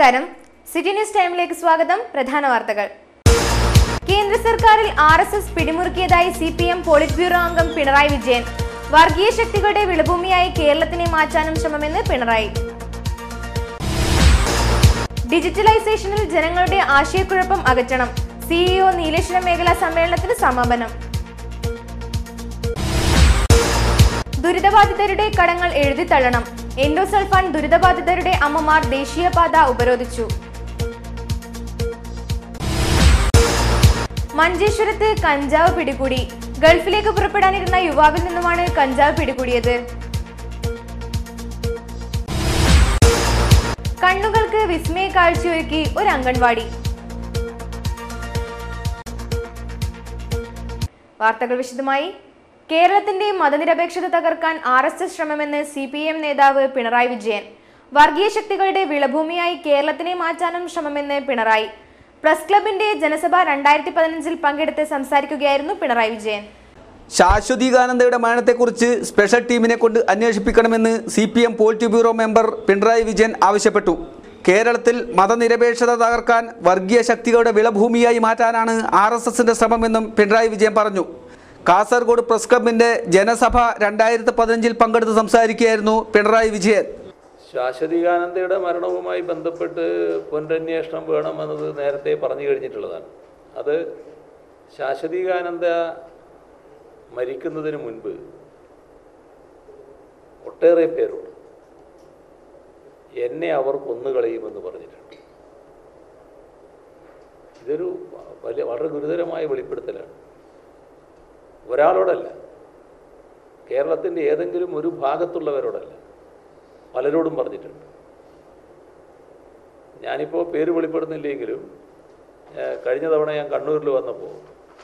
നമസ്കാരം. City news ടൈമിലേക്ക് സ്വാഗതം. പ്രധാന വാർത്തകൾ. കേന്ദ്ര സർക്കാരിൽ RSS പിടിമുറുക്കിയതായി CPM പോളിറ്റ് ബ്യൂറോ അംഗം പിണറായി വിജയൻ. വർഗീയ ശക്തികളുടെ വിളഭൂമിയായി കേരളത്തിനെ മാറ്റാനും ശ്രമമെന്ന് പിണറായി. ഡിജിറ്റലൈസേഷനിൽ ജനങ്ങളുടെ ആശയക്കുഴപ്പം അകറ്റണം. CEO നീലേശ്വരം മേഖലാ സമ്മേളനത്തിന് സമാപനം. ദുരിതബാധിതരുടെ കടങ്ങൾ എഴുതിത്തള്ളണം. എൻഡോസൾഫാൻ ദുരിതബാധിതരുടെ അമ്മമാർ ദേശീയപാത ഉപരോധിച്ചു. മഞ്ചേശ്വരത്ത് കഞ്ചാവ് പിടികൂടി. ഗൾഫിലേക്ക് പുറപ്പെടാനിരുന്ന യുവാവിൽ നിന്നുമാണ് കഞ്ചാവ് പിടികൂടിയത്. കണ്ണുകൾക്ക് വിസ്മയ കാഴ്ചയൊരുക്കി ഒരു അംഗൻവാടി. വാർത്തകൾ വിശദമായി. കേരളത്തിന്റെ മതനിരപേക്ഷത തകർക്കാൻ RSS ശ്രമമെന്ന് CPM നേതാവ് പിണറായി വിജയൻ. വർഗീയ ശക്തികളുടെ വിളഭൂമിയായി കേരളത്തിനെ മാറ്റാനും ശ്രമമെന്ന് പിണറായി. പ്രസ് ക്ലബിന്റെ ജനസഭ 2015 പങ്കെടുത്ത് സംസാരിക്കുകയായിരുന്നു പിണറായി വിജയൻ. ശാശ്വതീകാനന്ദയുടെ മരണത്തെക്കുറിച്ച് സ്പെഷ്യൽ ടീമിനെ കൊണ്ട് അന്വേഷിപ്പിക്കണമെന്ന് CPM polit bureau member Pinarayi Vijayan ആവശ്യപ്പെട്ടു. കേരളത്തിൽ മതനിരപേക്ഷത തകർക്കാൻ വർഗീയ ശക്തികളുടെ വിളഭൂമിയായി മാറ്റാനാണ് RSSന്റെ ശ്രമമെന്നും പിണറായി വിജയൻ പറഞ്ഞു. കാസർഗോഡ് പ്രസ് ക്ലബിന്റെ ജനസഭ 2015 പങ്കെടുത്ത് സംസാരിക്കുകയായിരുന്നു പിണറായി വിജയൻ. ശാശ്വതീകാനന്ദയുടെ മരണവുമായി ബന്ധപ്പെട്ട് പുനരന്വേഷണം വേണമെന്നത് നേരത്തെ പറഞ്ഞു കഴിഞ്ഞിട്ടുള്ളതാണ്. അത് ശാശ്വതീകാനന്ദ മരിക്കുന്നതിന് മുൻപ് ഒട്ടേറെ പേരോട് എന്നെ അവർ കൊന്നുകളയുമെന്ന് പറഞ്ഞിട്ടുണ്ട്. ഇതൊരു വളരെ ഗുരുതരമായ വെളിപ്പെടുത്തലാണ്. ഒരാളോടല്ല, കേരളത്തിൻ്റെ ഏതെങ്കിലും ഒരു ഭാഗത്തുള്ളവരോടല്ല, പലരോടും പറഞ്ഞിട്ടുണ്ട്. ഞാനിപ്പോൾ പേര് വെളിപ്പെടുന്നില്ലെങ്കിലും കഴിഞ്ഞ തവണ ഞാൻ കണ്ണൂരിൽ വന്നപ്പോൾ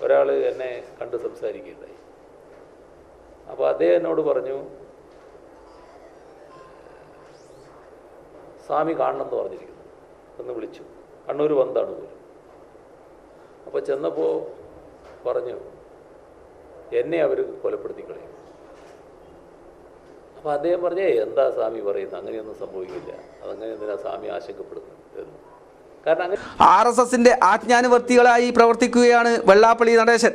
ഒരാൾ എന്നെ കണ്ട് സംസാരിക്കുകയുണ്ടായി. അപ്പോൾ അദ്ദേഹം എന്നോട് പറഞ്ഞു, സ്വാമി കാണണമെന്ന് പറഞ്ഞിരിക്കുന്നു എന്ന് വിളിച്ചു. കണ്ണൂർ വന്നതാണ് പോലും. അപ്പോൾ ചെന്നപ്പോൾ പറഞ്ഞു, എന്നെ അവർ കൊലപ്പെടുത്തി കളയും. അപ്പോൾ അദ്ദേഹം പറഞ്ഞേ, എന്താ സ്വാമി പറയുന്നത്, അങ്ങനെയൊന്നും സംഭവിക്കില്ല, അതങ്ങനെ എന്തിനാ സ്വാമി ആശങ്കപ്പെടുന്നത്? കാരണം അങ്ങനെ RSSന്റെ ആജ്ഞാനുവർത്തികളായി പ്രവർത്തിക്കുകയാണ് വെള്ളാപ്പള്ളി നടേശൻ.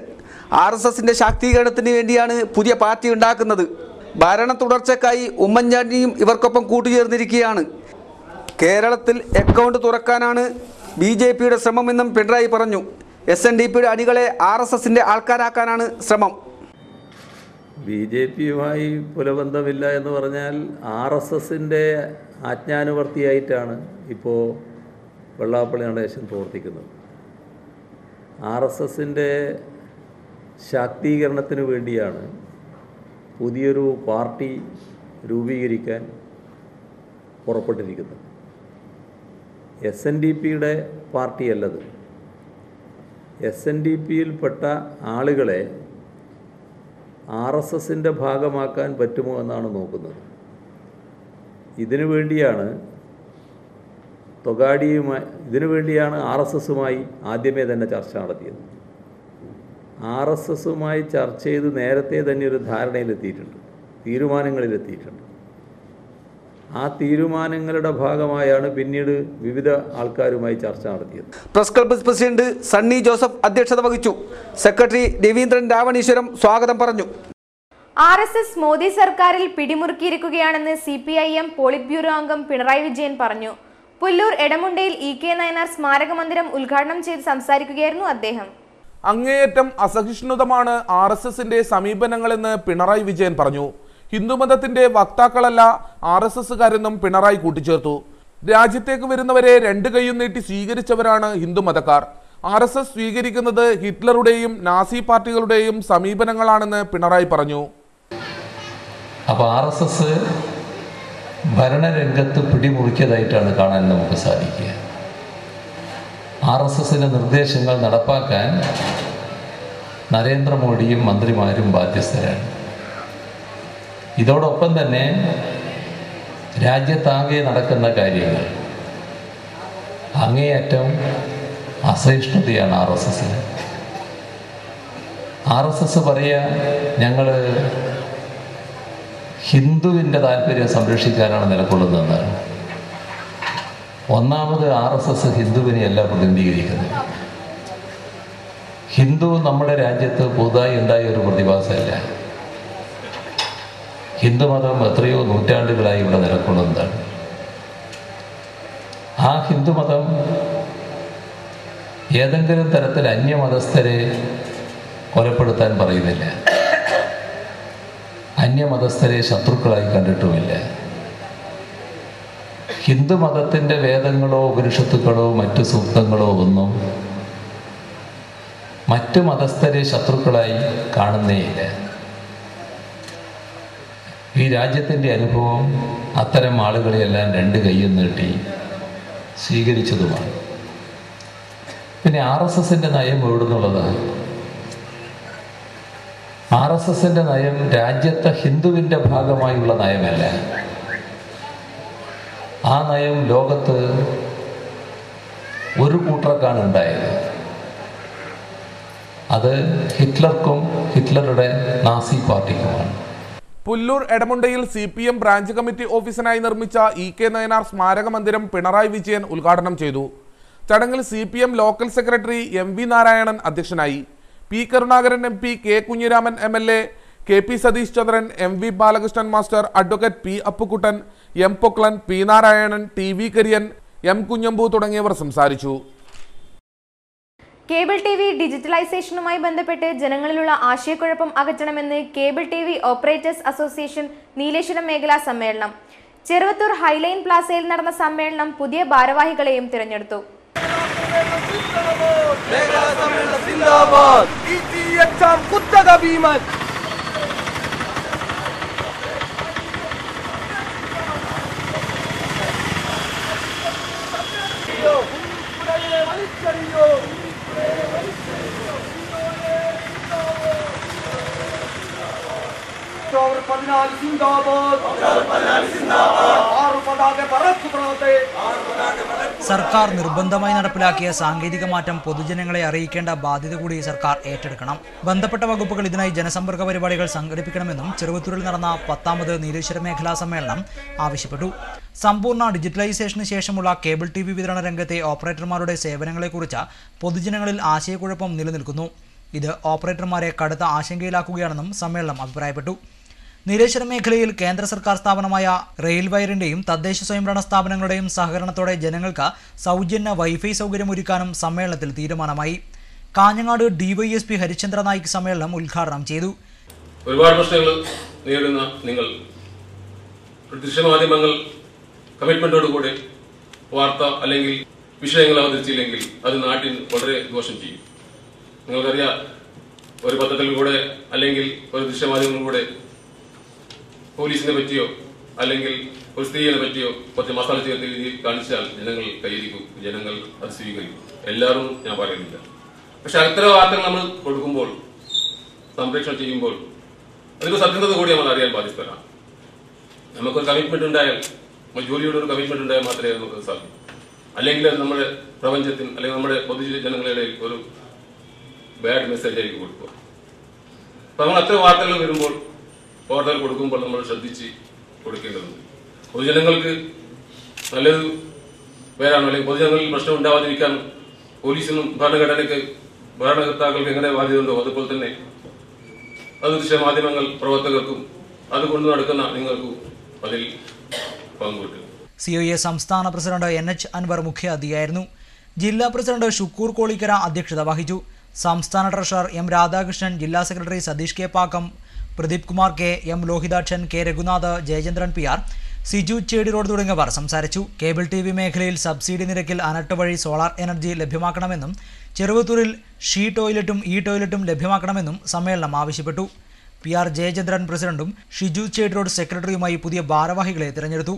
RSSന്റെ ശാക്തീകരണത്തിന് വേണ്ടിയാണ് പുതിയ പാർട്ടി ഉണ്ടാക്കുന്നത്. ഭരണ തുടർച്ചയ്ക്കായി ഉമ്മൻചാണ്ടിയും ഇവർക്കൊപ്പം കൂട്ടുചേർന്നിരിക്കുകയാണ്. കേരളത്തിൽ അക്കൗണ്ട് തുറക്കാനാണ് BJPയുടെ ശ്രമമെന്നും പിണറായി പറഞ്ഞു. SNDPയുടെ അണികളെ RSSന്റെ ആൾക്കാരാക്കാനാണ് ശ്രമം. BJPയുമായി പുലബന്ധമില്ല എന്ന് പറഞ്ഞാൽ RSSന്റെ ആജ്ഞാനുവർത്തിയായിട്ടാണ് ഇപ്പോൾ വെള്ളാപ്പള്ളി നടേശൻ പ്രവർത്തിക്കുന്നത്. RSSന്റെ ശാക്തീകരണത്തിന് വേണ്ടിയാണ് പുതിയൊരു പാർട്ടി രൂപീകരിക്കാൻ പുറപ്പെട്ടിരിക്കുന്നത്. SNDPയുടെ പാർട്ടിയല്ലത്. SNDPയിൽപ്പെട്ട ആളുകളെ RSSന്റെ ഭാഗമാക്കാൻ പറ്റുമോ എന്നാണ് നോക്കുന്നത്. ഇതിനു വേണ്ടിയാണ് RSSുമായി ആദ്യമേ തന്നെ ചർച്ച നടത്തിയത്. RSSുമായി ചർച്ച ചെയ്ത് നേരത്തെ തന്നെ ഒരു ധാരണയിലെത്തിയിട്ടുണ്ട്, തീരുമാനങ്ങളിലെത്തിയിട്ടുണ്ട്. ആ തീരുമാനങ്ങളുടെ ഭാഗമായാണ് പിന്നീട് വിവിധ ആൾക്കാരുമായി ചർച്ച നടത്തിയത്. Press club president Sunny Joseph അധ്യക്ഷത വഹിച്ചു. സെക്രട്ടറി രവീന്ദ്രൻ രാവണീശ്വരം സ്വാഗതം പറഞ്ഞു. RSS മോദി സർക്കാരിൽ പിടിമുറുക്കിയിരിക്കുകയാണെന്ന് CPIM പോളിറ്റ് ബ്യൂറോ അംഗം പിണറായി വിജയൻ പറഞ്ഞു. പുല്ലൂർ എടമുണ്ടയിൽ EK നായനാർ സ്മാരക മന്ദിരം ഉദ്ഘാടനം ചെയ്ത് സംസാരിക്കുകയായിരുന്നു അദ്ദേഹം. അങ്ങേയറ്റം അസഹിഷ്ണുതമാണ് RSSന്റെ സമീപനങ്ങളെന്ന് പിണറായി വിജയൻ പറഞ്ഞു. ഹിന്ദുമതത്തിന്റെ വക്താക്കളല്ല RSSകാരെന്നും പിണറായി കൂട്ടിച്ചേർത്തു. രാജ്യത്തേക്ക് വരുന്നവരെ രണ്ട് കൈയും നീട്ടി സ്വീകരിച്ചവരാണ് ഹിന്ദുമതക്കാർ. RSS സ്വീകരിക്കുന്നത് ഹിറ്റ്ലറുടെയും നാസി പാർട്ടികളുടെയും സമീപനങ്ങളാണെന്ന് പിണറായി പറഞ്ഞു. അപ്പോൾ RSS ഭരണരംഗത്ത് പിടിമുറുക്കിയതായിട്ടാണ് കാണാൻ നമുക്ക് സാധിക്കുക. RSSന്റെ നിർദ്ദേശങ്ങൾ നടപ്പാക്കാൻ നരേന്ദ്രമോദിയും മന്ത്രിമാരും ബാധ്യസ്ഥരാണ്. ഇതോടൊപ്പം തന്നെ രാജ്യത്താകെ നടക്കുന്ന കാര്യങ്ങൾ അങ്ങേയറ്റം അസഹിഷ്ണുതയാണ് RSSന്. RSS പറയുക, ഞങ്ങൾ ഹിന്ദുവിൻ്റെ താല്പര്യം സംരക്ഷിക്കാനാണ് നിലകൊള്ളുന്നതെന്നാണ്. ഒന്നാമത് RSS ഹിന്ദുവിനെയല്ല പ്രതിനിധീകരിക്കുന്നത്. ഹിന്ദു നമ്മുടെ രാജ്യത്ത് പുതുതായി ഉണ്ടായ ഒരു പ്രതിഭാസമല്ല. ഹിന്ദുമതം എത്രയോ നൂറ്റാണ്ടുകളായി ഇവിടെ നിലകൊള്ളുന്നതാണ്. ആ ഹിന്ദുമതം ഏതെങ്കിലും തരത്തിൽ അന്യമതസ്ഥരെ കൊലപ്പെടുത്താൻ പറയുന്നില്ല. അന്യമതസ്ഥരെ ശത്രുക്കളായി കണ്ടിട്ടുമില്ല. ഹിന്ദുമതത്തിൻ്റെ വേദങ്ങളോ ഉപനിഷത്തുക്കളോ മറ്റു സൂക്തങ്ങളോ ഒന്നും മറ്റു മതസ്ഥരെ ശത്രുക്കളായി കാണുന്നേയില്ല. ഈ രാജ്യത്തിൻ്റെ അനുഭവം അത്തരം ആളുകളെയെല്ലാം രണ്ട് കൈയും നീട്ടി സ്വീകരിച്ചതുമാണ്. പിന്നെ RSSൻ്റെ നയം എവിടുന്നുള്ളതാണ്? RSSൻ്റെ നയം രാജ്യത്തെ ഹിന്ദുവിൻ്റെ ഭാഗമായുള്ള നയമല്ല. ആ നയം ലോകത്ത് ഒരു കൂട്ടർക്കാണ് ഉണ്ടായത്. അത് ഹിറ്റ്ലർക്കും ഹിറ്റ്ലറുടെ നാസി പാർട്ടിക്കുമാണ്. പുല്ലൂർ എടമുണ്ടയിൽ CPM ബ്രാഞ്ച് കമ്മിറ്റി ഓഫീസിനായി നിർമ്മിച്ച EK നയനാർ സ്മാരക മന്ദിരം പിണറായി വിജയൻ ഉദ്ഘാടനം ചെയ്തു. ചടങ്ങിൽ CPM local secretary MV Narayanan അധ്യക്ഷനായി. P Karunakaran MP, K Kunhiraman MLA, KP Satheesh Chandran, MV Balakrishnan master, advocate P Appukuttan, M Poklan, P Narayanan, TV Kariyan, M Kunhambu തുടങ്ങിയവർ സംസാരിച്ചു. കേബിൾ TV ഡിജിറ്റലൈസേഷനുമായി ബന്ധപ്പെട്ട് ജനങ്ങളിലുള്ള ആശയക്കുഴപ്പം അകറ്റണമെന്ന് cable TV operators association Nileshwaram മേഖലാ സമ്മേളനം. ചെറുവത്തൂർ ഹൈലൈൻ പ്ലാസയിൽ നടന്ന സമ്മേളനം പുതിയ ഭാരവാഹികളെയും തിരഞ്ഞെടുത്തു. സർക്കാർ നിർബന്ധമായി നടപ്പിലാക്കിയ സാങ്കേതിക മാറ്റം പൊതുജനങ്ങളെ അറിയിക്കേണ്ട ബാധ്യത കൂടി സർക്കാർ ഏറ്റെടുക്കണം. ബന്ധപ്പെട്ട വകുപ്പുകൾ ഇതിനായി ജനസമ്പർക്ക പരിപാടികൾ സംഘടിപ്പിക്കണമെന്നും ചെറുവത്തൂരിൽ നടന്ന 10ാമത് നീലേശ്വരം മേഖലാ സമ്മേളനം ആവശ്യപ്പെട്ടു. സമ്പൂർണ്ണ ഡിജിറ്റലൈസേഷന് ശേഷമുള്ള കേബിൾ TV വിതരണ രംഗത്തെ ഓപ്പറേറ്റർമാരുടെ സേവനങ്ങളെക്കുറിച്ച് പൊതുജനങ്ങളിൽ ആശയക്കുഴപ്പം നിലനിൽക്കുന്നു. ഇത് ഓപ്പറേറ്റർമാരെ കടുത്ത ആശങ്കയിലാക്കുകയാണെന്നും സമ്മേളനം അഭിപ്രായപ്പെട്ടു. നീലേശ്വരം മേഖലയിൽ കേന്ദ്ര സർക്കാർ സ്ഥാപനമായ റെയിൽ വയറിന്റെയും തദ്ദേശ സ്വയംഭരണ സ്ഥാപനങ്ങളുടെയും സഹകരണത്തോടെ ജനങ്ങൾക്ക് സൗജന്യ വൈഫൈ സൗകര്യമൊരുക്കാനും സമ്മേളനത്തിൽ തീരുമാനമായി. കാഞ്ഞങ്ങാട് DYSP ഹരിചന്ദ്ര നായിക് സമ്മേളനം ഉദ്ഘാടനം ചെയ്തു. ഒരുപാട് പ്രശ്നങ്ങൾ നേരിടുന്ന നിങ്ങൾ ദൃശ്യമാധ്യമങ്ങൾ കമ്മിറ്റ്മെന്റോടുകൂടി വാർത്ത അല്ലെങ്കിൽ വിഷയങ്ങൾ അവതരിച്ചില്ലെങ്കിൽ അത് നാട്ടിന് വളരെ ദോഷം ചെയ്യും. നിങ്ങൾക്കറിയാം, ഒരു പത്രത്തിൽ കൂടെ അല്ലെങ്കിൽ ഒരു ദൃശ്യമാധ്യമങ്ങളിലൂടെ പോലീസിനെ പറ്റിയോ അല്ലെങ്കിൽ ഒരു സ്ത്രീയെ പറ്റിയോ കുറച്ച് മസാല ചേർത്ത് എഴുതി കാണിച്ചാൽ ജനങ്ങൾ കൈയിരിക്കും, ജനങ്ങൾ അത് സ്വീകരിക്കും. എല്ലാവരും ഞാൻ പറയുന്നില്ല. പക്ഷെ അത്തരം വാർത്തകൾ നമ്മൾ കൊടുക്കുമ്പോൾ, സംപ്രേഷണം ചെയ്യുമ്പോൾ അതിന്റെ സത്യസന്ധത കൂടി നമ്മൾ അറിയാൻ ബാധ്യസ്ഥരാണ്. നമുക്കൊരു കമ്മിറ്റ്മെന്റ് ഉണ്ടായാൽ, ജോലിയോട് ഒരു കമ്മിറ്റ്മെന്റ് ഉണ്ടായാൽ മാത്രമേ നമുക്ക് സാധിക്കൂ. അല്ലെങ്കിൽ അത് നമ്മുടെ പ്രപഞ്ചത്തിന് അല്ലെങ്കിൽ നമ്മുടെ പൊതുജനങ്ങളുടെ ഒരു ബാഡ് മെസ്സേജ് ആയിരിക്കും കൊടുക്കുക. അപ്പൊ നമ്മൾ അത്തരം വാർത്തകൾ വരുമ്പോൾ, വാർത്തകൾ കൊടുക്കുമ്പോൾ നമ്മൾ ശ്രദ്ധിച്ച് കൊടുക്കേണ്ടതുണ്ട്. പൊതുജനങ്ങൾക്ക് നല്ലത് പേരാണോ അല്ലെങ്കിൽ പൊതുജനങ്ങളിൽ പ്രശ്നം ഉണ്ടാവാതിരിക്കാൻ പോലീസിനും ഭരണകർത്താക്കൾക്ക് എങ്ങനെ ബാധ്യതയുണ്ടോ അതുപോലെ തന്നെ അത് ദൃശ്യമാധ്യമങ്ങൾ പ്രവർത്തകർക്കും അത് കൊണ്ടു നടക്കുന്ന നിങ്ങൾക്കും അതിൽ പങ്കുപറ്റും. COA സംസ്ഥാന പ്രസിഡന്റ് NH അൻവർ മുഖ്യാതിഥിയായിരുന്നു. ജില്ലാ പ്രസിഡന്റ് ഷുക്കൂർ കോളിക്കര അധ്യക്ഷത വഹിച്ചു. സംസ്ഥാന ട്രഷറർ M രാധാകൃഷ്ണൻ, ജില്ലാ secretary Satheesh K Pakkam, Pradeep Kumar K, M Lohithakshan, K Raghunath, Jayachandran PR, Siju Chedi road തുടങ്ങിയവർ സംസാരിച്ചു. കേബിൾ TV മേഖലയിൽ സബ്സിഡി നിരക്കിൽ അനട്ട് വഴി സോളാർ എനർജി ലഭ്യമാക്കണമെന്നും ചെറുവത്തൂരിൽ ഷീ ടോയ്ലറ്റും ടോയ്ലറ്റും ലഭ്യമാക്കണമെന്നും സമ്മേളനം ആവശ്യപ്പെട്ടു. PR ജയചന്ദ്രൻ പ്രസിഡന്റും ഷിജു ചേടി റോഡ് സെക്രട്ടറിയുമായി പുതിയ ഭാരവാഹികളെ തിരഞ്ഞെടുത്തു.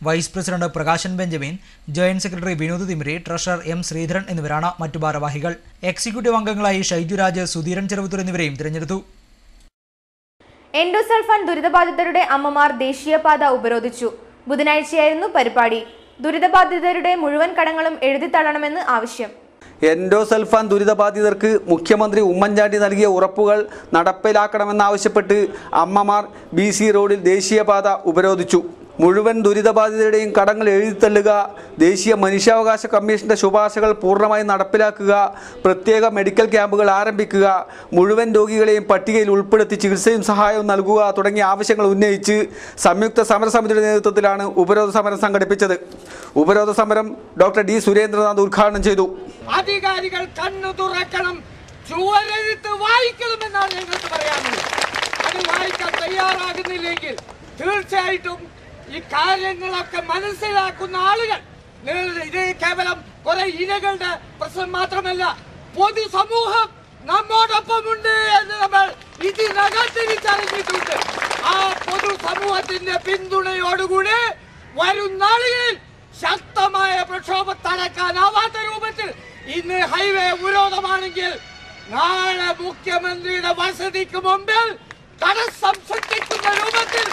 Vice president Prakashan Benjamin, joint secretary Vinod Thimiri, treasurer M Sreedharan എന്നിവരാണ് മറ്റു ഭാരവാഹികൾ. എക്സിക്യൂട്ടീവ് അംഗങ്ങളായി ഷൈജുരാജ്, സുധീരൻ ചെറുവത്തൂർ എന്നിവരെയും തിരഞ്ഞെടുത്തു. എൻഡോസൾഫാൻ ദുരിതബാധിതരുടെ അമ്മമാർ ദേശീയപാത ഉപരോധിച്ചു. ബുധനാഴ്ചയായിരുന്നു പരിപാടി. ദുരിതബാധിതരുടെ മുഴുവൻ കടങ്ങളും എഴുതിത്തള്ളണമെന്ന് ആവശ്യം. എൻഡോസൾഫാൻ ദുരിതബാധിതർക്ക് മുഖ്യമന്ത്രി ഉമ്മൻചാണ്ടി നൽകിയ ഉറപ്പുകൾ നടപ്പിലാക്കണമെന്നാവശ്യപ്പെട്ട് അമ്മമാർ BC റോഡിൽ ദേശീയപാത ഉപരോധിച്ചു. മുഴുവൻ ദുരിതബാധിതരുടെയും കടങ്ങൾ എഴുതിത്തള്ളുക, ദേശീയ മനുഷ്യാവകാശ കമ്മീഷന്റെ ശുപാർശകൾ പൂർണ്ണമായി നടപ്പിലാക്കുക, പ്രത്യേക മെഡിക്കൽ ക്യാമ്പുകൾ ആരംഭിക്കുക, മുഴുവൻ രോഗികളെയും പട്ടികയിൽ ഉൾപ്പെടുത്തി ചികിത്സയും സഹായവും നൽകുക തുടങ്ങിയ ആവശ്യങ്ങൾ ഉന്നയിച്ച് സംയുക്ത സമരസമിതിയുടെ നേതൃത്വത്തിലാണ് ഉപരോധ സമരം സംഘടിപ്പിച്ചത്. ഉപരോധ സമരം ഡോക്ടർ ഡി സുരേന്ദ്രനാഥ് ഉദ്ഘാടനം ചെയ്തു. അധികാരികൾ കണ്ണു തുറക്കണം, ചുവരെഴുത്ത് വായിക്കണമെന്നാണ് ഞങ്ങൾക്ക് പറയാനുള്ളത്. അത് വായിക്കാൻ തയ്യാറാകുന്നില്ലെങ്കിൽ തീർച്ചയായിട്ടും ഈ കാര്യങ്ങളൊക്കെ മനസ്സിലാക്കുന്ന ആളുകൾ, ഇത് കേവലം കുറെ ഇരകളുടെ പ്രശ്നം മാത്രമല്ല, പൊതുസമൂഹം നമ്മോടൊപ്പമുണ്ട് എന്ന് നമ്മൾ ഇതിനകം തിരിച്ചറിഞ്ഞിട്ടുണ്ട്. ആ പൊതുസമൂഹത്തിന്റെ പിന്തുണയോടുകൂടി വരും നാളുകളിൽ ശക്തമായ പ്രക്ഷോഭം തടക്കാനാവാത്ത രൂപത്തിൽ ഇന്ന് ഹൈവേ ഉപരോധമാണെങ്കിൽ നാളെ മുഖ്യമന്ത്രിയുടെ വസതിക്ക് മുമ്പിൽ തടസ്സം സൃഷ്ടിക്കുന്ന രൂപത്തിൽ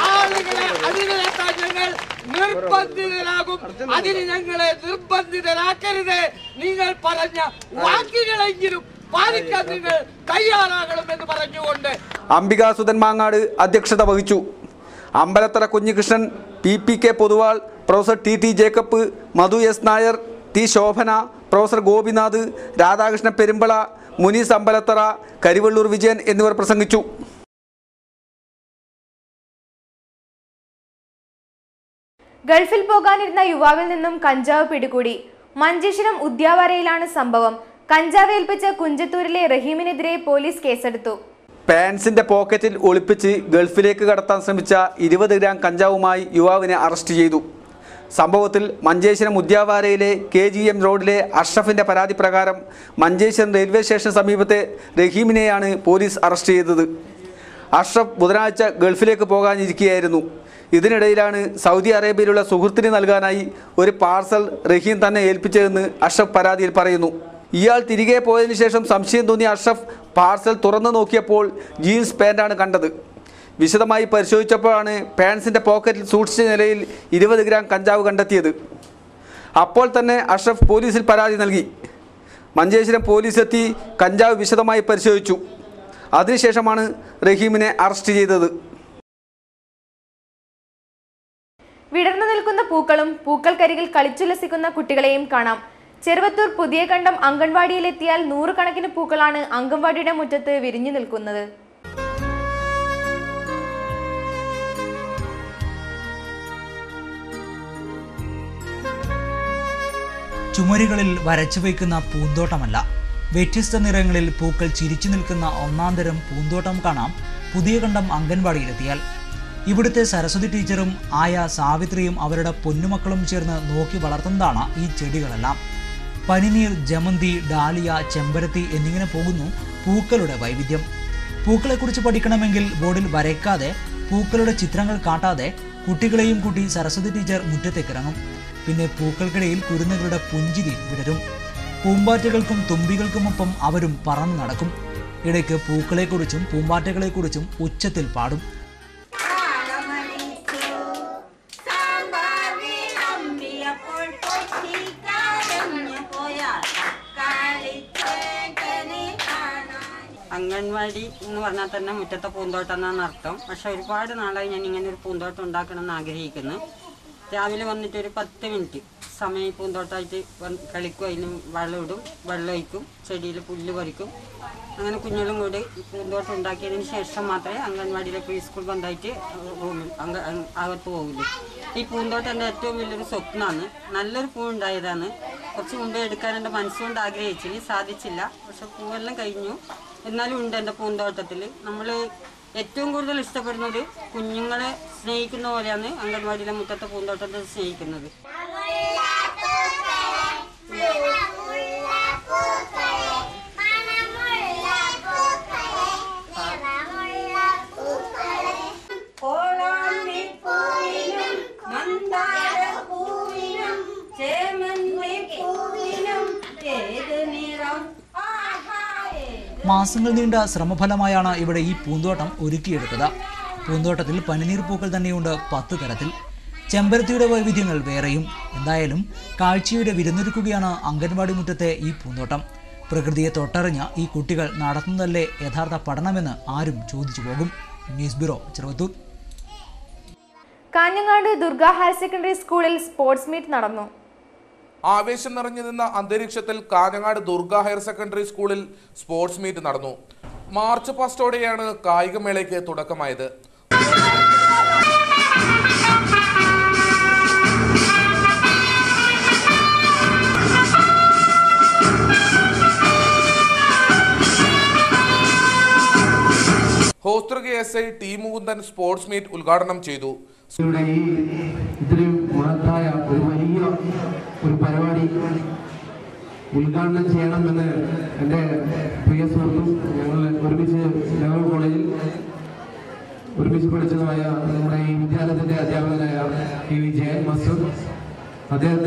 ആളുകളെ അതിനെത്താൻ ഞങ്ങൾ നിർബന്ധിതരാകും. അതിന് ഞങ്ങളെ നിർബന്ധിതരാക്കരുത്. നിങ്ങൾ പറഞ്ഞ വാക്കുകളെങ്കിലും പാലിക്കാൻ നിങ്ങൾ തയ്യാറാകണമെന്ന് പറഞ്ഞുകൊണ്ട് അംബികാസുധൻ മാങ്ങാട് അധ്യക്ഷത വഹിച്ചു. Ambalathara Kunhikrishnan, PPK Poduval, professor TT Jacob, Madhu S Nair, T Shobhana, professor Gopinath, Radhakrishna Perumbala, Munees Ambalathara, Karivellur Vijayan എന്നിവർ പ്രസംഗിച്ചു. ഗൾഫിൽ പോകാനിരുന്ന യുവാവിൽ നിന്നും കഞ്ചാവ് പിടികൂടി. മഞ്ചേശ്വരം ഉദ്യാവരയിലാണ് സംഭവം. കഞ്ചാവ് ഏൽപ്പിച്ച കുഞ്ചത്തൂരിലെ റഹീമിനെതിരെ പോലീസ് കേസെടുത്തു. പാൻസിന്റെ പോക്കറ്റിൽ ഒളിപ്പിച്ച് ഗൾഫിലേക്ക് കടത്താൻ ശ്രമിച്ച 20 ഗ്രാം കഞ്ചാവുമായി യുവാവിനെ അറസ്റ്റ് ചെയ്തു. സംഭവത്തിൽ മഞ്ചേശ്വരം ഉദ്യാവാരയിലെ KGM റോഡിലെ അഷ്റഫിന്റെ പരാതി പ്രകാരം മഞ്ചേശ്വരം റെയിൽവേ സ്റ്റേഷന് സമീപത്തെ റഹീമിനെയാണ് പോലീസ് അറസ്റ്റ് ചെയ്തത്. അഷ്റഫ് ബുധനാഴ്ച ഗൾഫിലേക്ക് പോകാനിരിക്കുകയായിരുന്നു. ഇതിനിടയിലാണ് സൗദി അറേബ്യയിലുള്ള സുഹൃത്തിന് നൽകാനായി ഒരു പാർസൽ റഹീം തന്നെ ഏൽപ്പിച്ചതെന്ന് അഷ്റഫ് പരാതിയിൽ പറയുന്നു. ഇയാൾ തിരികെ പോയതിനു ശേഷം സംശയം തോന്നിയ അഷ്റഫ് പാർസൽ തുറന്നു നോക്കിയപ്പോൾ ജീൻസ് പാൻ്റാണ് കണ്ടത്. വിശദമായി പരിശോധിച്ചപ്പോഴാണ് പാൻസിൻ്റെ പോക്കറ്റിൽ സൂക്ഷിച്ച നിലയിൽ 20 ഗ്രാം കഞ്ചാവ് കണ്ടെത്തിയത്. അപ്പോൾ തന്നെ അഷ്റഫ് പോലീസിൽ പരാതി നൽകി. മഞ്ചേശ്വരം പോലീസ് എത്തി കഞ്ചാവ് വിശദമായി പരിശോധിച്ചു. അതിനുശേഷമാണ് റഹീമിനെ അറസ്റ്റ് ചെയ്തത്. വിടർന്നു നിൽക്കുന്ന പൂക്കളും പൂക്കൾക്കരികിൽ കളിച്ചുല്ലസിക്കുന്ന കുട്ടികളെയും കാണാം. ചെറുവത്തൂർ പുതിയ കണ്ടം അംഗൻവാടിയിലെത്തിയാൽ 100 കണക്കിന് പൂക്കളാണ് അംഗൻവാടിയുടെ മുറ്റത്ത് വിരിഞ്ഞു നിൽക്കുന്നത്. ചുമരുകളിൽ വരച്ചു വയ്ക്കുന്ന പൂന്തോട്ടമല്ല, വ്യത്യസ്ത നിറങ്ങളിൽ പൂക്കൾ ചിരിച്ചു നിൽക്കുന്ന ഒന്നാന്തരം പൂന്തോട്ടം കാണാം പുതിയ കണ്ടം അംഗൻവാടിയിലെത്തിയാൽ. ഇവിടുത്തെ സരസ്വതി ടീച്ചറും ആയ സാവിത്രിയും അവരുടെ പൊന്നുമക്കളും ചേർന്ന് നോക്കി വളർത്തുന്നതാണ് ഈ ചെടികളെല്ലാം. പനിനീർ, ജമന്തി, ഡാലിയ, ചെമ്പരത്തി എന്നിങ്ങനെ പോകുന്നു പൂക്കളുടെ വൈവിധ്യം. പൂക്കളെക്കുറിച്ച് പഠിക്കണമെങ്കിൽ ബോർഡിൽ വരയ്ക്കാതെ, പൂക്കളുടെ ചിത്രങ്ങൾ കാട്ടാതെ കുട്ടികളെയും കൂട്ടി സരസ്വതി ടീച്ചർ മുറ്റത്തേക്കിറങ്ങും. പിന്നെ പൂക്കൾക്കിടയിൽ കുരുന്നുകളുടെ പുഞ്ചിരി വിടരും. പൂമ്പാറ്റകൾക്കും തുമ്പികൾക്കുമൊപ്പം അവരും പറന്നു നടക്കും. ഇടയ്ക്ക് പൂക്കളെക്കുറിച്ചും പൂമ്പാറ്റകളെക്കുറിച്ചും ഉച്ചത്തിൽ പാടും. അംഗൻവാടി എന്ന് പറഞ്ഞാൽ തന്നെ മുറ്റത്തെ പൂന്തോട്ടം എന്നാണ് അർത്ഥം. പക്ഷെ ഒരുപാട് നാളായി ഞാൻ ഇങ്ങനെ ഒരു പൂന്തോട്ടം ഉണ്ടാക്കണമെന്ന് ആഗ്രഹിക്കുന്നു. രാവിലെ വന്നിട്ട് ഒരു 10 മിനിറ്റ് സമയം പൂന്തോട്ടമായിട്ട് കളിക്കും, അതിന് വെള്ളമിടും, വെള്ളമൊഴിക്കും, ചെടിയിൽ പുല്ല് പറിക്കും. അങ്ങനെ കുഞ്ഞുങ്ങളും കൂടി പൂന്തോട്ടം ഉണ്ടാക്കിയതിന് ശേഷം മാത്രമേ അംഗൻവാടിയിലേക്ക് സ്കൂൾ ബന്ധമായിട്ട് റൂമിൽ അകത്ത് പോകില്ല. ഈ പൂന്തോട്ടം എൻ്റെ ഏറ്റവും വലിയൊരു സ്വപ്നമാണ്. നല്ലൊരു പൂ ഉണ്ടായതാണ്. കുറച്ച് മുമ്പേ എടുക്കാൻ എൻ്റെ മനസ്സുകൊണ്ട് ആഗ്രഹിച്ചിന്, സാധിച്ചില്ല. പക്ഷെ പൂവെല്ലാം കഴിഞ്ഞു. എന്നാലും ഉണ്ട് എൻ്റെ പൂന്തോട്ടത്തിൽ. നമ്മൾ ഏറ്റവും കൂടുതൽ ഇഷ്ടപ്പെടുന്നത് കുഞ്ഞുങ്ങളെ സ്നേഹിക്കുന്ന പോലെയാണ് അംഗൻവാടിയിലെ മുറ്റത്തെ പൂന്തോട്ടത്തെ സ്നേഹിക്കുന്നത്. മാസങ്ങൾ നീണ്ട ശ്രമഫലമായാണ് ഇവിടെ ഈ പൂന്തോട്ടം ഒരുക്കിയെടുത്തത്. പൂന്തോട്ടത്തിൽ പനിനീർ പൂക്കൾ തന്നെയുണ്ട് 10 തരത്തിൽ. ചെമ്പരത്തിയുടെ വൈവിധ്യങ്ങൾ വേറെയും. എന്തായാലും കാഴ്ചയുടെ വിരുന്നൊരുക്കുകയാണ് അംഗൻവാടി മുറ്റത്തെ ഈ പൂന്തോട്ടം. പ്രകൃതിയെ തൊട്ടറിഞ്ഞ ഈ കുട്ടികൾ നടത്തുന്നതല്ലേ യഥാർത്ഥ പഠനമെന്ന് ആരും ചോദിച്ചു പോകും. News bureau, Cheruvathur. Kanhangad Durga higher secondary സ്കൂളിൽ സ്പോർട്സ് മീറ്റ് നടന്നു. ആവേശം നിറഞ്ഞു നിന്ന അന്തരീക്ഷത്തിൽ കാഞ്ഞങ്ങാട് ദുർഗ ഹയർ സെക്കൻഡറി സ്കൂളിൽ സ്പോർട്സ് മീറ്റ് നടന്നു. മാർച്ച് ഫസ്റ്റോടെയാണ് കായികമേളയ്ക്ക് തുടക്കമായത്. Hosdurg SI T Mukundan sports meet ഉദ്ഘാടനം ചെയ്തു. ഇത്രയും മഹത്തായ ഒരു വലിയ ഒരു പരിപാടി ഉദ്ഘാടനം ചെയ്യണമെന്ന് എൻ്റെ പ്രിയ സുഹൃത്തും ഞങ്ങൾ ഒരുമിച്ച് ലെവൽ കോളേജിൽ ഒരുമിച്ച് പഠിച്ചതുമായ നമ്മുടെ ഈ വിദ്യാലയത്തിൻ്റെ അധ്യാപകനായ ടി വിജയൻ മാസ്റ്റർ അദ്ദേഹം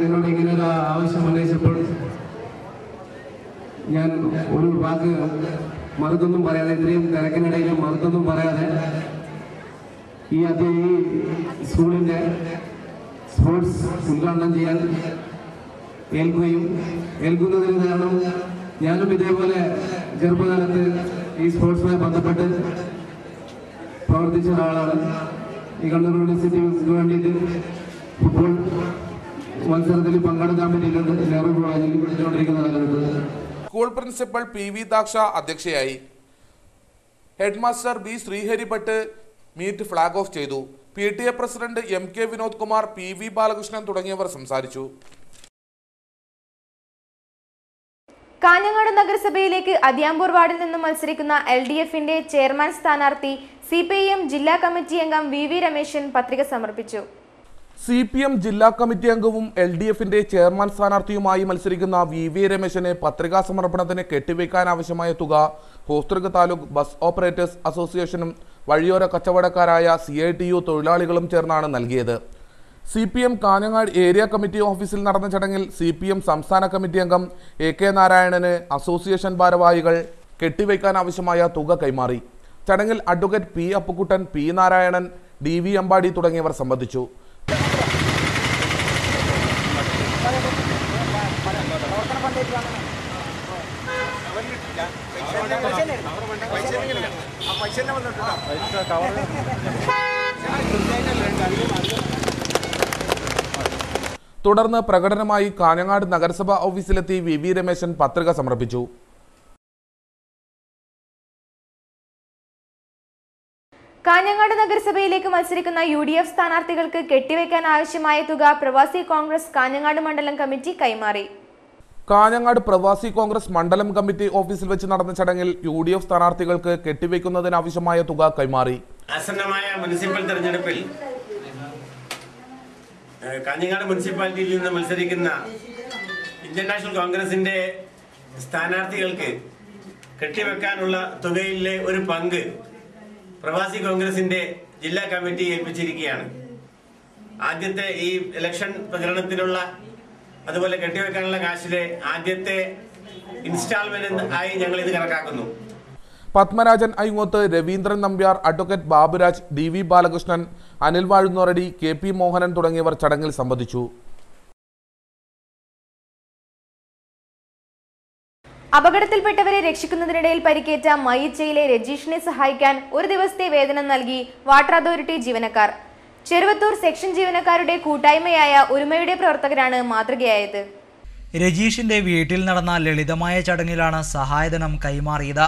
എന്നോട് ഇങ്ങനെയൊരു ആവശ്യം ഉന്നയിച്ചപ്പോൾ ഞാൻ ഒരു വാക്ക് മറുതൊന്നും പറയാതെ, ഇത്രയും തിരക്കിനിടയിലും മറുതൊന്നും പറയാതെ ഈ സ്കൂളിൻ്റെ സ്പോർട്സ് ഉദ്ഘാടനം ചെയ്യാൻ ഏൽക്കുന്നതിന് കാരണം ഞാനും ഇതേപോലെ ചെറുപ്പകാലത്ത് ഈ സ്പോർട്സുമായി ബന്ധപ്പെട്ട് പ്രവർത്തിച്ച ഒരാളാണ്. ഈ കണ്ണൂർ യൂണിവേഴ്സിറ്റിക്ക് വേണ്ടിയിട്ട് ഫുട്ബോൾ മത്സരത്തിൽ പങ്കെടുക്കാൻ വേണ്ടിയിട്ടുണ്ട് നെഹ്റു കോളേജിൽ പഠിച്ചുകൊണ്ടിരിക്കുന്ന കാലത്ത്. സ്കൂൾ പ്രിൻസിപ്പൽ PV ദാക്ഷ അധ്യക്ഷയായി. Headmaster B Sreeharibhat meet flag off ചെയ്തു. PTA president MK Vinod Kumar, PV Balakrishnan തുടങ്ങിയവർ സംസാരിച്ചു. കാഞ്ഞങ്ങാട് നഗരസഭയിലേക്ക് അതിയാമ്പൂർ വാർഡിൽ നിന്നും മത്സരിക്കുന്ന LDFന്റെ ചെയർമാൻ സ്ഥാനാർത്ഥി CPIM ജില്ലാ കമ്മിറ്റി അംഗം VV രമേശൻ പത്രിക സമർപ്പിച്ചു. CPM ജില്ലാ കമ്മിറ്റി അംഗവും LDFന്റെ ചെയർമാൻ സ്ഥാനാർത്ഥിയുമായി മത്സരിക്കുന്ന VV രമേശന് പത്രികാ സമർപ്പണത്തിന് കെട്ടിവയ്ക്കാൻ ആവശ്യമായ തുക ഹോസ്തൃക താലൂക്ക് ബസ് ഓപ്പറേറ്റേഴ്സ് അസോസിയേഷനും വഴിയോര കച്ചവടക്കാരായ CITU തൊഴിലാളികളും ചേർന്നാണ് നൽകിയത്. CPM കാഞ്ഞങ്ങാട് ഏരിയ കമ്മിറ്റി ഓഫീസിൽ നടന്ന ചടങ്ങിൽ CPM സംസ്ഥാന കമ്മിറ്റി അംഗം AK നാരായണന് അസോസിയേഷൻ ഭാരവാഹികൾ കെട്ടിവയ്ക്കാൻ ആവശ്യമായ തുക കൈമാറി. ചടങ്ങിൽ advocate P Appukuttan, P Narayanan, DV Ambadi തുടങ്ങിയവർ സംബന്ധിച്ചു. തുടർന്ന് പ്രകടനമായി കാഞ്ഞങ്ങാട് നഗരസഭാ ഓഫീസിലെത്തി VV രമേശൻ പത്രിക സമർപ്പിച്ചു. കാഞ്ഞങ്ങാട് നഗരസഭയിലേക്ക് മത്സരിക്കുന്ന UDF സ്ഥാനാർത്ഥികൾക്ക് കെട്ടിവയ്ക്കാൻ ആവശ്യമായ തുക പ്രവാസി കോൺഗ്രസ് കാഞ്ഞങ്ങാട് മണ്ഡലം കമ്മിറ്റി കൈമാറി. കാഞ്ഞങ്ങാട് പ്രവാസി കോൺഗ്രസ് മണ്ഡലം കമ്മിറ്റി ഓഫീസിൽ വെച്ച് നടന്ന ചടങ്ങിൽ UDF സ്ഥാനാർത്ഥികൾക്ക് കെട്ടിവയ്ക്കുന്നതിനാവശ്യമായ തുക കൈമാറി. ആസന്നമായ മുനിസിപ്പൽ തെരഞ്ഞെടുപ്പിൽ കാഞ്ഞങ്ങാട് മുനിസിപ്പാലിറ്റിയിൽ നിന്ന് മത്സരിക്കുന്ന ഇന്ത്യൻ നാഷണൽ കോൺഗ്രസിന്റെ സ്ഥാനാർത്ഥികൾക്ക് കെട്ടിവെക്കാനുള്ള തുകയിലെ ഒരു പങ്ക് പ്രവാസി കോൺഗ്രസിന്റെ ജില്ലാ കമ്മിറ്റി ഏൽപ്പിച്ചിരിക്കുകയാണ്. ആദ്യത്തെ ഈ ഇലക്ഷൻ പ്രചരണത്തിനുള്ള അതുപോലെ കെട്ടിവെക്കാനുള്ള കാശിലെ ആദ്യത്തെ ഇൻസ്റ്റാൾമെന്റ് ആയി ഞങ്ങൾ ഇത് കണക്കാക്കുന്നു. Padmarajan Ayyoth, Raveendran Nambiar, advocate Baburaj, DV Balakrishnan, Anil Vazhunnoradi, KP Mohanan തുടങ്ങിയവർ ചടങ്ങിൽ സംബന്ധിച്ചു. അപകടത്തിൽപ്പെട്ടവരെ രക്ഷിക്കുന്നതിനിടയിൽ പരിക്കേറ്റ മയിച്ചയിലെ രജീഷിനെ സഹായിക്കാൻ ഒരു ദിവസത്തെ വേതനം നൽകി വാട്ടർ അതോറിറ്റി ജീവനക്കാർ. ചെറുവത്തൂർ സെക്ഷൻ ജീവനക്കാരുടെ കൂട്ടായ്മയായ ഒരുമയുടെ പ്രവർത്തകരാണ് മാതൃകയായത്. രജീഷിന്റെ വീട്ടിൽ നടന്ന ലളിതമായ ചടങ്ങിലാണ് സഹായധനം കൈമാറിയത്.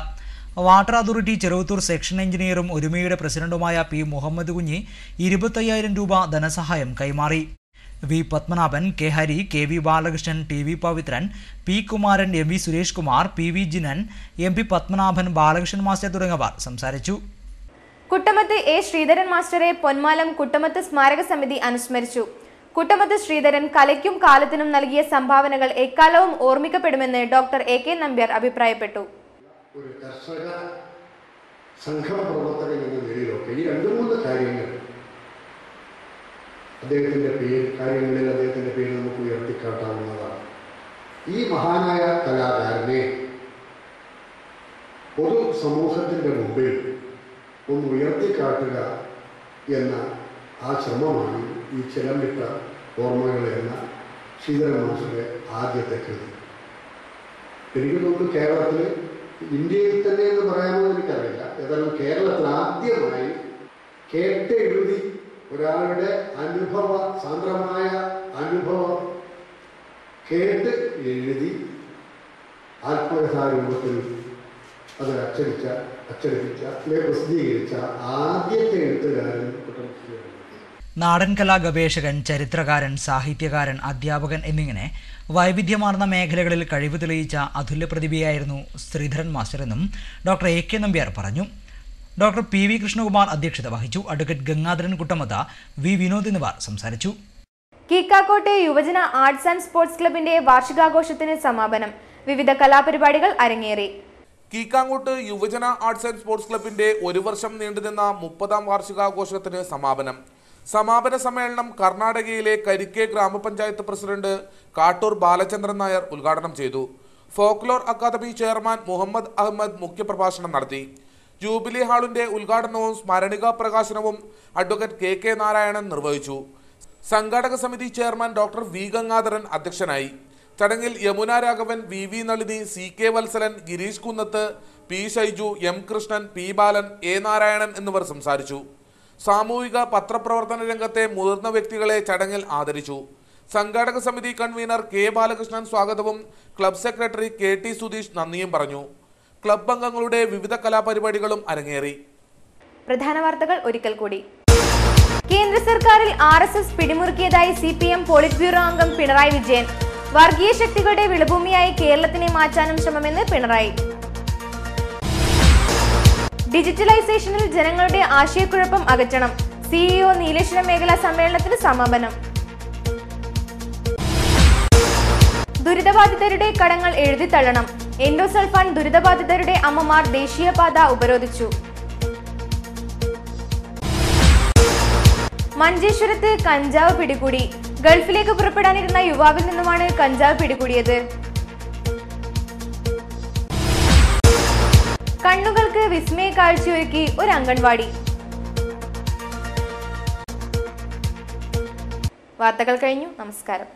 വാട്ടർ അതോറിറ്റി ചെറുവത്തൂർ സെക്ഷൻ എഞ്ചിനീയറും ഒരുമയുടെ പ്രസിഡന്റുമായ P മുഹമ്മദ് കുഞ്ഞി 25,000 രൂപ ധനസഹായം കൈമാറി. V Padmanabhan, K Hari, KV Balakrishnan, TV Pavithran, P Kumaran, MV Suresh Kumar, PV Jinan, MP Padmanabhan, Balakrishnan master തുടങ്ങിയവർ സംസാരിച്ചു. കുട്ടമത്ത് A ശ്രീധരൻ മാസ്റ്ററെ പൊന്മാലം കുട്ടമത്ത് സ്മാരക സമിതി അനുസ്മരിച്ചു. കുട്ടമത്ത് ശ്രീധരൻ കലയ്ക്കും കാലത്തിനും നൽകിയ സംഭാവനകൾ എക്കാലവും ഓർമ്മിക്കപ്പെടുമെന്ന് ഡോക്ടർ AK നമ്പ്യാർ അഭിപ്രായപ്പെട്ടു. ഒരു കർഷക സംഘപ്രവർത്തകൻ എന്ന നിലയിലൊക്കെ ഈ 2-3 കാര്യങ്ങൾ അദ്ദേഹത്തിൻ്റെ പേര് നമുക്ക് ഉയർത്തിക്കാട്ടാവുന്നതാണ്. ഈ മഹാനായ കലാകാരനെ പൊതു സമൂഹത്തിൻ്റെ മുമ്പിൽ ഒന്ന് ഉയർത്തിക്കാട്ടുക എന്ന ആ ശ്രമമാണ് ഈ ചിലമ്പിട്ട ഓർമ്മകൾ എന്ന ശ്രീധരൻ മാസ്റ്ററുടെ ആദ്യത്തെ കൃതി. എനിക്ക് തോന്നുന്നു കേരളത്തിൽ, ഇന്ത്യയിൽ തന്നെ എന്ന് പറയാമെന്ന് എനിക്കറിയില്ല, ഏതായാലും കേരളത്തിൽ ആദ്യമായി കേട്ട് എഴുതി ഒരാളുടെ സാന്ദ്രമായ അനുഭവം കേട്ട് എഴുതി ആത്മകഥാരൂപത്തിൽ അത് അച്ചടിപ്പിച്ച പ്രസിദ്ധീകരിച്ച ആദ്യത്തെ എഴുത്തുകാരൻ കുട്ടമശ്ശേരി. നാടൻ കലാ ഗവേഷകൻ, ചരിത്രകാരൻ, സാഹിത്യകാരൻ, അധ്യാപകൻ എന്നിങ്ങനെ വൈവിധ്യമാർന്ന മേഖലകളിൽ കഴിവ് തെളിയിച്ച അതുല്യ പ്രതിഭയായിരുന്നു ശ്രീധരൻ മാസ്റ്റർ എന്നും ഡോക്ടർ AK നമ്പ്യാർ പറഞ്ഞു. ഡോക്ടർ PV കൃഷ്ണകുമാർ അധ്യക്ഷത വഹിച്ചു. അഡ്വക്കേറ്റ് ഗംഗാധരൻ കുട്ടമത, V വിനോദ് എന്നിവർ സംസാരിച്ചു. കീക്കാക്കോട്ടെ യുവജന ആർട്സ് ആൻഡ് സ്പോർട്സ് ക്ലബിന്റെ വാർഷികാഘോഷത്തിന് സമാപനം. വിവിധ കലാപരിപാടികൾ അരങ്ങേറി. കീക്കാങ്കോട്ട് യുവജന ആർട്സ് ആൻഡ് സ്പോർട്സ് ക്ലബിന്റെ 1 വർഷം നീണ്ടുനിന്ന 30ാം വാർഷികാഘോഷത്തിന് സമാപനം. സമാപന സമ്മേളനം കർണാടകയിലെ കരിക്കെ ഗ്രാമപഞ്ചായത്ത് പ്രസിഡന്റ് കാട്ടൂർ ബാലചന്ദ്രൻ നായർ ഉദ്ഘാടനം ചെയ്തു. Folklore academy chairman Muhammad Ahmed മുഖ്യപ്രഭാഷണം നടത്തി. ജൂബിലി ഹാളിന്റെ ഉദ്ഘാടനവും സ്മരണിക പ്രകാശനവും അഡ്വക്കേറ്റ് KK നാരായണൻ നിർവഹിച്ചു. സംഘാടക സമിതി ചെയർമാൻ ഡോക്ടർ V ഗംഗാധരൻ അധ്യക്ഷനായി. ചടങ്ങിൽ Yamuna Raghavan, VV Nalini, CK Valsalan, Girish Kunnath, P Shaiju, M Krishnan, P Balan, A Narayanan എന്നിവർ സംസാരിച്ചു. സാമൂഹിക പത്രപ്രവർത്തന രംഗത്തെ മുതിർന്ന വ്യക്തികളെ ചടങ്ങിൽ ആദരിച്ചു. സംഘാടക സമിതി കൺവീനർ K ബാലകൃഷ്ണൻ സ്വാഗതവും ക്ലബ് സെക്രട്ടറി KT സുധീഷ് നന്ദിയും പറഞ്ഞു. ക്ലബ് അംഗങ്ങളുടെ വിവിധ കലാപരിപാടികളും അരങ്ങേറി. പ്രധാന വാർത്തകൾ ഒരിക്കൽ കൂടി. കേന്ദ്ര സർക്കാരിൽ RSS പിടിമുറുക്കിയതായി CPM പോളിറ്റ് ബ്യൂറോ അംഗം പിണറായി വിജയൻ. വർഗീയ ശക്തികളുടെ വിളഭൂമിയായി കേരളത്തിനെ മാറ്റാനും ശ്രമമെന്ന് പിണറായി. ഡിജിറ്റലൈസേഷനിൽ ജനങ്ങളുടെ ആശയക്കുഴപ്പം അകറ്റണം. CEO നീലേശ്വരം മേഖലാ സമ്മേളനത്തിന് സമാപനം. ദുരിതബാധിതരുടെ കടങ്ങൾ എഴുതിത്തള്ളണം. എൻഡോസൾഫാൻ ദുരിതബാധിതരുടെ അമ്മമാർ ദേശീയപാത ഉപരോധിച്ചു. മഞ്ചേശ്വരത്ത് കഞ്ചാവ് പിടികൂടി. ഗൾഫിലേക്ക് പുറപ്പെടാനിരുന്ന യുവാവിൽ നിന്നുമാണ് കഞ്ചാവ് പിടികൂടിയത്. കണ്ണുകൾക്ക് വിസ്മയ കാഴ്ചയൊരുക്കി ഒരു അംഗൻവാടി. വാർത്തകൾ കഴിഞ്ഞു. നമസ്കാരം.